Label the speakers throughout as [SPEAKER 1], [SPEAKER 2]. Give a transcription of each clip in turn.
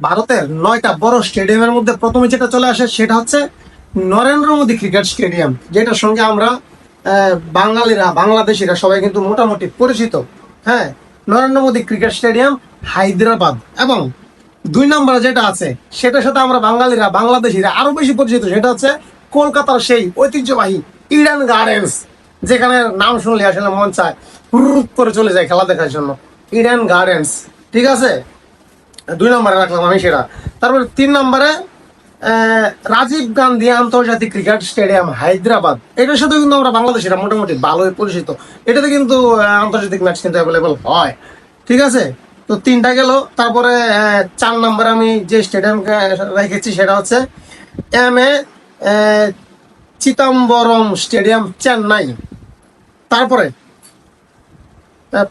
[SPEAKER 1] ভারতের 9টা বড় স্টেডিয়ামের মধ্যে প্রথমে যেটা চলে আসে সেটা হচ্ছে নরেন্দ্র মোদী ক্রিকেট স্টেডিয়াম, যেটার সঙ্গে আমরা বাঙালিরা বাংলাদেশিরা সবাই কিন্তু মোটামুটি পরিচিত। হ্যাঁ, নরেন্দ্র মোদী ক্রিকেট স্টেডিয়াম হায়দ্রাবাদ। এবং 2 নম্বরে যেটা আছে সেটার সাথে আমরা বাঙালিরা বাংলাদেশিরা আরো বেশি পরিচিত, সেটা হচ্ছে কলকাতার সেই ঐতিহ্যবাহী ইডেন গার্ডেন্স, যেখানে নাম শুনলে আসলে মন চায় হুরুপ করে চলে যায় খেলা দেখার জন্য। ইডেন গার্ডেন্স, ঠিক আছে, 2 নম্বরে রাখলাম আমি সেটা। তারপরে 3 নম্বরে রাজীব গান্ধী আন্তর্জাতিক ক্রিকেট স্টেডিয়াম হায়দ্রাবাদ। এটার সাথে কিন্তু আমরা বাংলাদেশিরা মোটামুটি ভালোই পরিচিত। এটাতে কিন্তু আন্তর্জাতিক ম্যাচ কিন্তু অ্যাভেলেবল হয়, ঠিক আছে। তো 3টা গেল। তারপরে 4 নম্বরে আমি যে স্টেডিয়ামকে রেখেছি সেটা হচ্ছে M A Chidambaram stadium, Chennai. তারপরে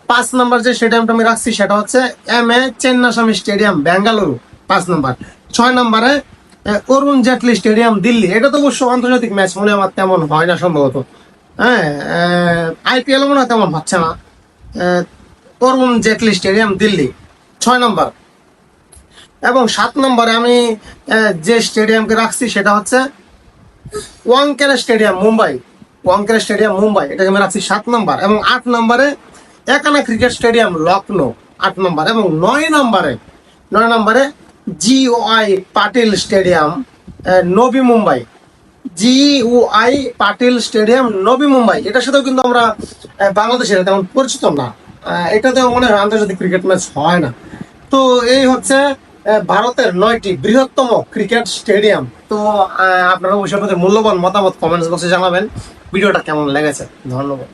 [SPEAKER 1] 5 নম্বর যে স্টেডিয়ামটা আমি রাখছি সেটা হচ্ছে এম চেন্নাস্বামী স্টেডিয়াম, বেঙ্গালুরু, 5 নম্বর। 6 নম্বরে অরুণ জেটলি স্টেডিয়াম, দিল্লি। এটা তো অবশ্য আন্তর্জাতিক ম্যাচ মনে আমার তেমন হয় না সম্ভবত। হ্যাঁ, আইপিএল মনে হয় তেমন হচ্ছে না। অরুণ জেটলি স্টেডিয়াম, দিল্লি, 6 নম্বর। এবং 7 নম্বরে আমি যে স্টেডিয়ামকে রাখছি সেটা হচ্ছে ওয়াংখেড়ে স্টেডিয়াম, মুম্বাই। ওয়াংখেড়ে স্টেডিয়াম, মুম্বাই, এটাকে আমি রাখছি 7 নম্বর। এবং 8 নম্বরে একানা ক্রিকেট স্টেডিয়াম, লখনৌ, 8 নম্বর। এবং 9 নম্বরে জিওআই পাটিল স্টেডিয়াম, নবি মুম্বাই। জিওআই পাটিল স্টেডিয়াম, নবি মুম্বাই। এটার সাথেও কিন্তু আমরা বাংলাদেশের তেমন পরিচিত না। এটাতে মনে হয় আন্তর্জাতিক ক্রিকেট ম্যাচ হয় না। তো এই হচ্ছে ভারতের 9টি বৃহত্তম ক্রিকেট স্টেডিয়াম। তো আপনারা অবশ্যই আপনাদের মূল্যবান মতামত কমেন্টস বক্সে জানাবেন। ভিডিওটা কেমন লেগেছে। ধন্যবাদ।